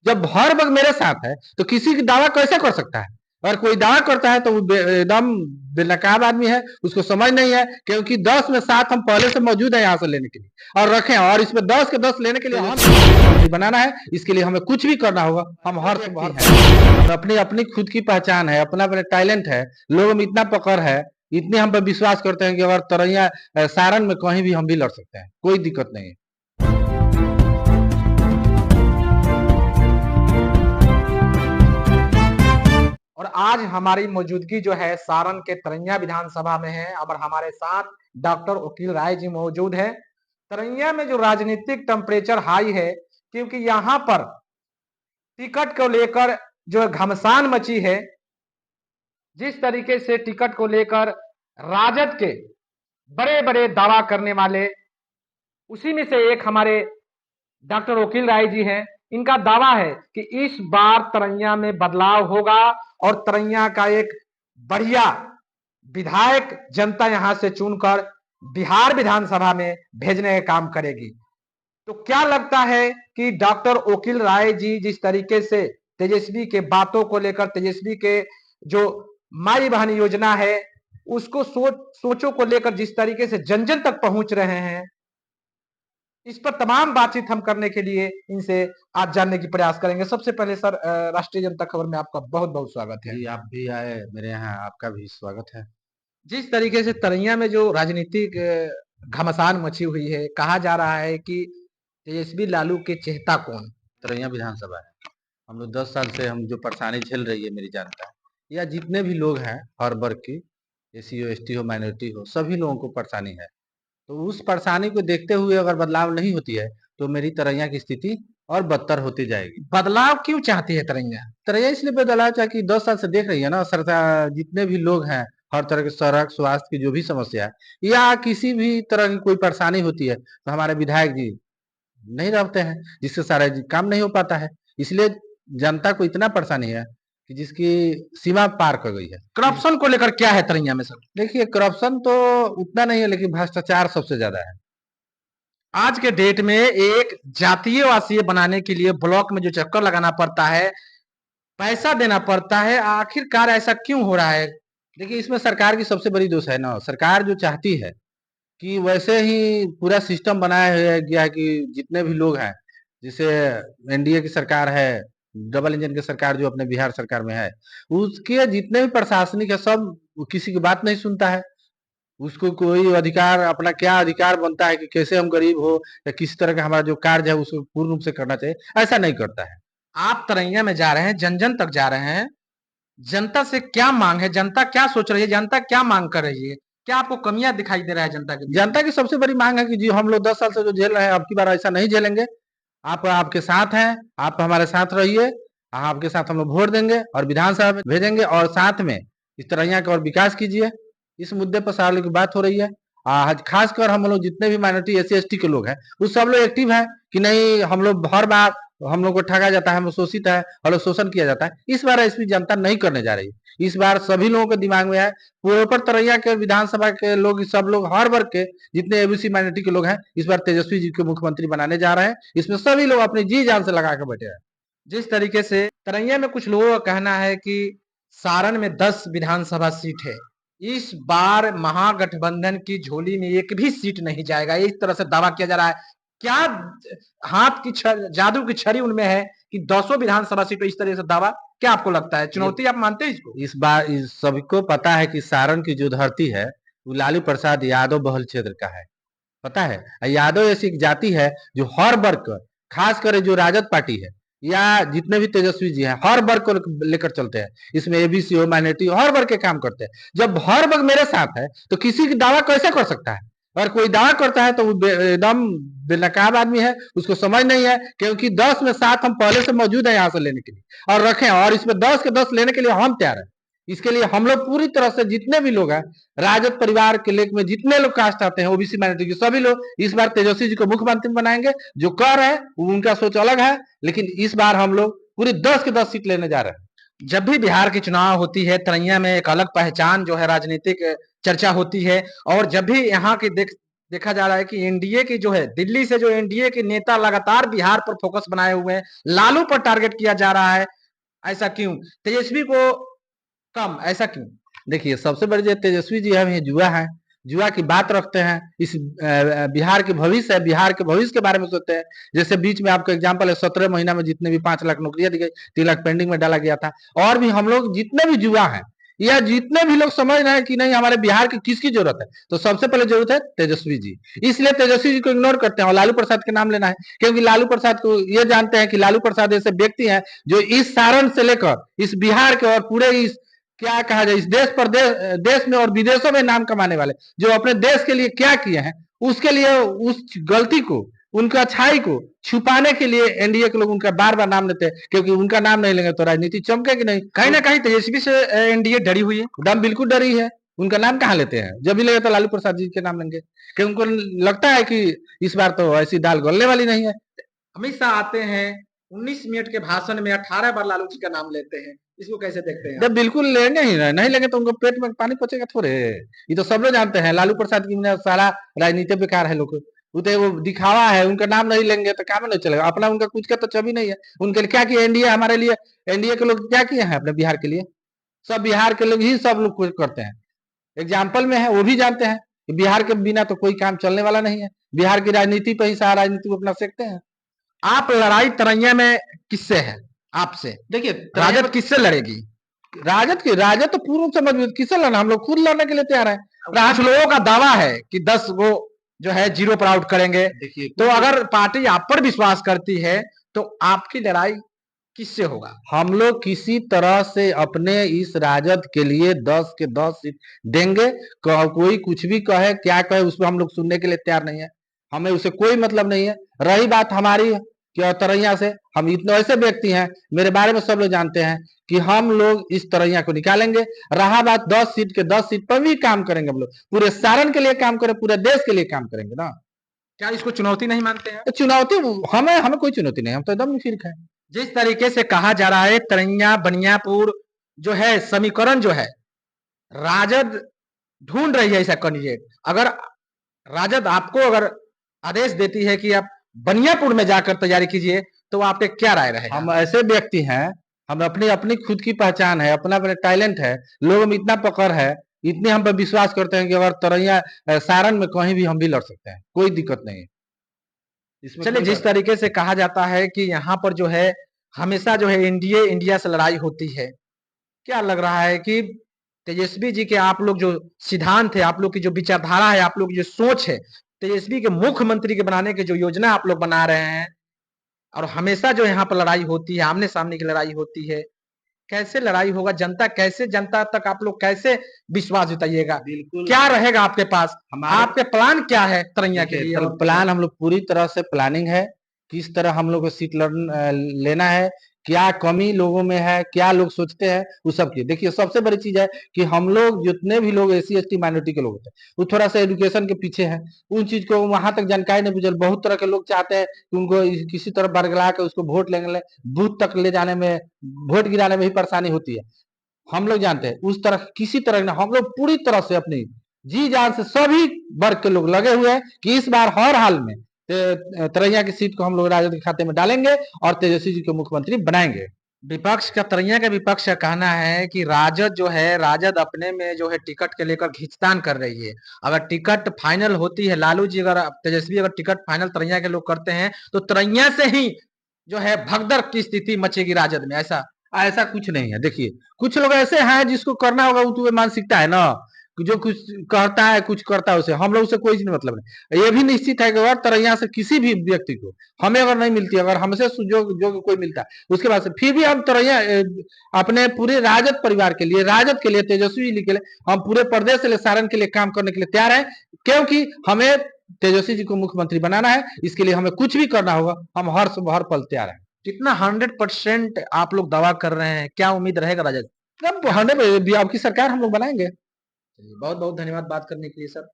जब हर वक्त मेरे साथ है तो किसी की दावा कैसे कर सकता है? अगर कोई दावा करता है तो वो एकदम बेनकाब आदमी है, उसको समझ नहीं है, क्योंकि 10 में 7 हम पहले से मौजूद है यहाँ से लेने के लिए और रखें, और इसमें 10 के 10 लेने के लिए हम मुख्यमंत्री बनाना है। इसके लिए हमें कुछ भी करना होगा। हम हर व्यक्ति है, अपनी अपनी खुद की पहचान है, अपना अपना टैलेंट है, लोगों में इतना पकड़ है, इतने हम पर विश्वास करते हैं कि अगर तरैया सारण में कहीं भी हम भी लड़ सकते हैं, कोई दिक्कत नहीं है। और आज हमारी मौजूदगी जो है सारण के तरैया विधानसभा में है और हमारे साथ डॉक्टर वकील राय जी मौजूद है। तरैया में जो राजनीतिक टेम्परेचर हाई है, क्योंकि यहाँ पर टिकट को लेकर जो घमसान मची है, जिस तरीके से टिकट को लेकर राजद के बड़े बड़े दावा करने वाले, उसी में से एक हमारे डॉक्टर वकील राय जी हैं। इनका दावा है कि इस बार तरैया में बदलाव होगा और तरैया का एक बढ़िया विधायक जनता यहां से चुनकर बिहार विधानसभा में भेजने का काम करेगी। तो क्या लगता है कि डॉक्टर वकील राय जी जिस तरीके से तेजस्वी के बातों को लेकर, तेजस्वी के जो माई बहन योजना है उसको सोचों को लेकर जिस तरीके से जन जन तक पहुंच रहे हैं, इस पर तमाम बातचीत हम करने के लिए इनसे आज जानने की प्रयास करेंगे। सबसे पहले सर, राष्ट्रीय जनता खबर में आपका बहुत बहुत स्वागत है। जी, आप भी आए मेरे यहाँ, आपका भी स्वागत है। जिस तरीके से तरैया में जो राजनीतिक घमासान मची हुई है, कहा जा रहा है कि तेजस्वी लालू के चहेता कौन? तरैया विधानसभा है। हम लोग 10 साल से हम जो परेशानी झेल रही है मेरी जनता, या जितने भी लोग हैं हर वर्ग की, एससी हो, एसटी हो, माइनॉरिटी हो, सभी लोगों को परेशानी है। तो उस परेशानी को देखते हुए अगर बदलाव नहीं होती है तो मेरी तरैया की स्थिति और बदतर होती जाएगी। बदलाव क्यों चाहती है तरैया? तरैया इसलिए बदलाव चाहे कि 10 साल से देख रही है ना सरकार, जितने भी लोग हैं हर तरह के सड़क, स्वास्थ्य की जो भी समस्या है या किसी भी तरह की कोई परेशानी होती है तो हमारे विधायक जी नहीं रहते हैं, जिससे सारा काम नहीं हो पाता है। इसलिए जनता को इतना परेशानी है कि जिसकी सीमा पार कर गई है। करप्शन को लेकर क्या है तरैया में सर? देखिए, करप्शन तो उतना नहीं है, लेकिन भ्रष्टाचार सबसे ज्यादा है। आज के डेट में एक जातीय वासीय बनाने के लिए ब्लॉक में जो चक्कर लगाना पड़ता है, पैसा देना पड़ता है, आखिरकार ऐसा क्यों हो रहा है? देखिए, इसमें सरकार की सबसे बड़ी दोष है ना, सरकार जो चाहती है कि वैसे ही पूरा सिस्टम बनाया गया है कि जितने भी लोग हैं, जैसे एनडीए की सरकार है, डबल इंजन की सरकार जो अपने बिहार सरकार में है, उसके जितने भी प्रशासनिक है सब किसी की बात नहीं सुनता है। उसको कोई अधिकार, अपना क्या अधिकार बनता है कि कैसे हम गरीब हो या किस तरह का हमारा जो कार्य है उसको पूर्ण रूप से करना चाहिए, ऐसा नहीं करता है। आप तरैया में जा रहे हैं, जन जन तक जा रहे हैं, जनता से क्या मांग है? जनता क्या सोच रही है? जनता क्या मांग कर रही है? क्या आपको कमियां दिखाई दे रहा है जनता के? जनता की सबसे बड़ी मांग है कि जी हम लोग 10 साल से जो झेल रहे हैं, अब की बार ऐसा नहीं झेलेंगे। आप आपके साथ हैं, आप हमारे साथ रहिए, आपके साथ हम लोग वोट देंगे और विधानसभा में भेजेंगे, और साथ में इस तरह का और विकास कीजिए। इस मुद्दे पर सारे लोग की बात हो रही है। आज खासकर हम लोग जितने भी माइनॉरिटी एससी एसटी के लोग हैं, वो सब लोग एक्टिव है कि नहीं, हम लोग हर बार हम लोग को ठगा जाता है, हम लोग शोषित है, हम लोग शोषण किया जाता है। इस बार ऐसी जनता नहीं करने जा रही है। इस बार सभी लोगों के दिमाग में है, प्रॉपर तरैया के विधानसभा के लोग, सब लोग हर वर्ग के जितने एबीसी माइनॉरिटी के लोग हैं, इस बार तेजस्वी जी को मुख्यमंत्री बनाने जा रहे हैं। इसमें सभी लोग अपनी जी जान से लगा के बैठे हैं। जिस तरीके से तरैया में कुछ लोगों का कहना है कि सारण में 10 विधानसभा सीट है, इस बार महागठबंधन की झोली में एक भी सीट नहीं जाएगा, इस तरह से दावा किया जा रहा है। क्या हाथ की जादू की छड़ी उनमें है कि 200 विधानसभा सीट? इस तरह से दावा क्या आपको लगता है? चुनौती आप मानते हैं इसको? इस बार सबको पता है कि सारण की जो धरती है वो लालू प्रसाद यादव बहुल क्षेत्र का है, पता है। यादव ऐसी एक जाति है जो हर वर्ग, खास कर जो राजद पार्टी है या जितने भी तेजस्वी जी हैं, हर वर्ग को लेकर चलते हैं। इसमें एबीसी हो, माइनॉरिटी हो, हर वर्ग के काम करते हैं। जब हर वर्ग मेरे साथ है तो किसी की दावा कैसे कर सकता है? अगर कोई दावा करता है तो वो एकदम बेनकाब आदमी है, उसको समझ नहीं है, क्योंकि 10 में 7 हम पहले से मौजूद है यहाँ से लेने के लिए और रखें, और इसमें 10 के 10 लेने के लिए हम तैयार हैं। इसके लिए हम लोग पूरी तरह से जितने भी लोग हैं, राजद परिवार के लेख में जितने लोग कास्ट आते हैं, ओबीसी माइनॉरिटी के सभी लोग इस बार तेजस्वी जी को मुख्यमंत्री बनाएंगे। जो कर रहे हैं उनका सोच अलग है, लेकिन इस बार हम लोग पूरी 10 के 10 सीट लेने जा रहे हैं। जब भी बिहार की चुनाव होती है, तरैया में एक अलग पहचान जो है राजनीतिक चर्चा होती है, और जब भी यहाँ की देखा जा रहा है कि एनडीए की जो है दिल्ली से जो एनडीए के नेता लगातार बिहार पर फोकस बनाए हुए हैं, लालू पर टारगेट किया जा रहा है। ऐसा क्यों? तेजस्वी को कम, ऐसा क्यों? देखिए, सबसे बड़ी जो तेजस्वी जी है, ये जुआ है। जुआ की बात रखते हैं। इस बिहार के भविष्य है, बिहार के भविष्य के बारे में सोचते हैं। जैसे बीच में आपको एग्जांपल है, 17 महीना में जितने भी 5 लाख नौकरियां दी गई, 3 लाख पेंडिंग में डाला गया था। और भी हम लोग जितने भी जुआ है, या जितने भी लोग समझ रहे हैं कि नहीं हमारे बिहार की किसकी जरूरत है, तो सबसे पहले जरूरत है तेजस्वी जी। इसलिए तेजस्वी जी को इग्नोर करते हैं और लालू प्रसाद के नाम लेना है, क्योंकि लालू प्रसाद को ये जानते हैं कि लालू प्रसाद ऐसे व्यक्ति हैं जो इस सारण से लेकर इस बिहार के और पूरे इस क्या कहा जाए, इस देश में और विदेशों में नाम कमाने वाले, जो अपने देश के लिए क्या किए हैं, उसके लिए उस गलती को, उनका अच्छाई को छुपाने के लिए एनडीए के लोग उनका बार बार नाम लेते हैं, क्योंकि उनका नाम नहीं लेंगे तो राजनीति चमकेगी नहीं। कहीं ना कहीं तेजस्वी से एनडीए डरी हुई है। दम बिल्कुल डरी है। उनका नाम कहाँ लेते हैं? जब भी लगे तो लालू प्रसाद जी के नाम लेंगे, क्योंकि उनको लगता है कि इस बार तो ऐसी दाल गलने वाली नहीं है। अमित शाह आते हैं, 19 मिनट के भाषण में 18 बार लालू जी का नाम लेते हैं, इसको कैसे देखते हैं? जब बिल्कुल लेंगे ही नहीं लेंगे तो उनको पेट में पानी पचेगा थोड़े। ये तो सब लोग जानते हैं, लालू प्रसाद की सारा राजनीति बेकार है। लोग वो दिखावा है, उनका नाम नहीं लेंगे तो काम नहीं चलेगा। अपना उनका कुछ का तो छवि नहीं है। उनके लिए क्या किया एनडीए हमारे लिए? एनडीए के लोग क्या किए हैं अपने बिहार के लिए? सब बिहार के लोग ही सब लोग कुछ करते हैं। एग्जाम्पल में है, वो भी जानते हैं कि बिहार के बिना तो कोई काम चलने वाला नहीं है। बिहार की राजनीति पे ही सारा राजनीति को अपना सेकते हैं। आप लड़ाई तरैया में किससे है? आपसे। देखिए, राजद किससे लड़ेगी? राजद तो पूर्व से मजबूत। किससे लड़ना? हम लोग खुद लड़ने के लिए तैयार है। कुछ लोगों का दावा है कि 10 वो जो है जीरो पर आउट करेंगे। देखिए, तो अगर पार्टी आप पर विश्वास करती है तो आपकी लड़ाई किससे होगा? हम लोग किसी तरह से अपने इस राजद के लिए 10 के 10 सीट देंगे। कोई कुछ भी कहे, क्या कहे, उसमें हम लोग सुनने के लिए तैयार नहीं है। हमें उसे कोई मतलब नहीं है। रही बात हमारी कि तरैया से, हम इतने ऐसे व्यक्ति हैं, मेरे बारे में सब लोग जानते हैं कि हम लोग इस तरैया को निकालेंगे। रहा बात 10 सीट के 10 सीट पर भी काम करेंगे। हम लोग पूरे सारण के लिए काम करें, पूरे देश के लिए काम करेंगे ना। क्या इसको चुनौती नहीं मानते हैं? तो चुनौती हमें हमें कोई चुनौती नहीं, हम तो एकदम निश्चित है। जिस तरीके से कहा जा रहा है तरैया बनियापुर जो है समीकरण जो है, राजद ढूंढ रही है ऐसा कैंडिडेट। अगर राजद आपको अगर आदेश देती है कि आप बनियापुर में जाकर तैयारी कीजिए, तो आपके क्या राय रहेगा? हम ऐसे व्यक्ति हैं, हम अपनी अपनी खुद की पहचान है, अपना अपना टैलेंट है, लोगों में इतना पकड़ है, इतने हम पर विश्वास करते हैं कि अगर तरैया सारण में कहीं भी हम भी लड़ सकते हैं, कोई दिक्कत नहीं है। चलिए, जिस तरीके से कहा जाता है कि यहाँ पर जो है हमेशा जो है एनडीए इंडिया से लड़ाई होती है, क्या लग रहा है कि तेजस्वी जी के आप लोग जो सिद्धांत है, आप लोग की जो विचारधारा है, आप लोग की जो सोच है, तेजस्वी के मुख्यमंत्री के बनाने की जो योजना आप लोग बना रहे हैं, और हमेशा जो यहाँ पर लड़ाई होती है, आमने सामने की लड़ाई होती है, कैसे लड़ाई होगा? जनता तक आप लोग कैसे विश्वास जताइएगा? बिल्कुल क्या रहेगा आपके पास? आपके प्लान क्या है तरैया के लिए? प्लान हम लोग पूरी तरह से प्लानिंग है, किस तरह हम लोग को सीट लेना है, क्या कमी लोगों में है, क्या लोग सोचते हैं, वो सब की। देखिए, सबसे बड़ी चीज है कि हम लोग जितने भी लोग एसी एसटी माइनॉरिटी के लोग होते हैं, वो थोड़ा सा एजुकेशन के पीछे है। उन चीज को वहां तक जानकारी नहीं बुझल। बहुत तरह के लोग चाहते हैं कि उनको किसी तरह बरगला के उसको वोट लेंगे, बूथ तक ले जाने में, वोट गिराने में ही परेशानी होती है। हम लोग जानते हैं उस तरह किसी तरह ना, हम लोग पूरी तरह से अपनी जी जान से सभी वर्ग के लोग लगे हुए हैं कि इस बार हर हाल में तरैया की सीट को हम लोग राजद के खाते में डालेंगे और तेजस्वी जी को मुख्यमंत्री बनाएंगे। विपक्ष का तरैया का विपक्ष का कहना है कि राजद जो है, राजद अपने में जो है टिकट के लेकर खींचतान कर रही है। अगर टिकट फाइनल होती है, लालू जी अगर तेजस्वी अगर टिकट फाइनल तरैया के लोग करते हैं, तो तरैया से ही जो है भगदड़ की स्थिति मचेगी राजद में। ऐसा ऐसा कुछ नहीं है। देखिए, कुछ लोग ऐसे हैं जिसको करना होगा, वो तो मानसिकता है ना, जो कुछ कहता है कुछ करता है उसे, हम लोग से कोई मतलब नहीं। ये भी निश्चित है कि अगर तरैया से किसी भी व्यक्ति को हमें अगर नहीं मिलती, अगर हमसे जो कोई मिलता है उसके बाद से फिर भी हम तरैया अपने पूरे राजद परिवार के लिए, राजद के लिए, तेजस्वी जी के लिए, हम पूरे प्रदेश से सारण के लिए काम करने के लिए तैयार है, क्योंकि हमें तेजस्वी जी को मुख्यमंत्री बनाना है। इसके लिए हमें कुछ भी करना होगा, हम हर पल तैयार है। कितना 100% आप लोग दावा कर रहे हैं, क्या उम्मीद रहेगा राजद? अब 100 आपकी सरकार हम लोग बनाएंगे। बहुत बहुत धन्यवाद बात करने के लिए सर।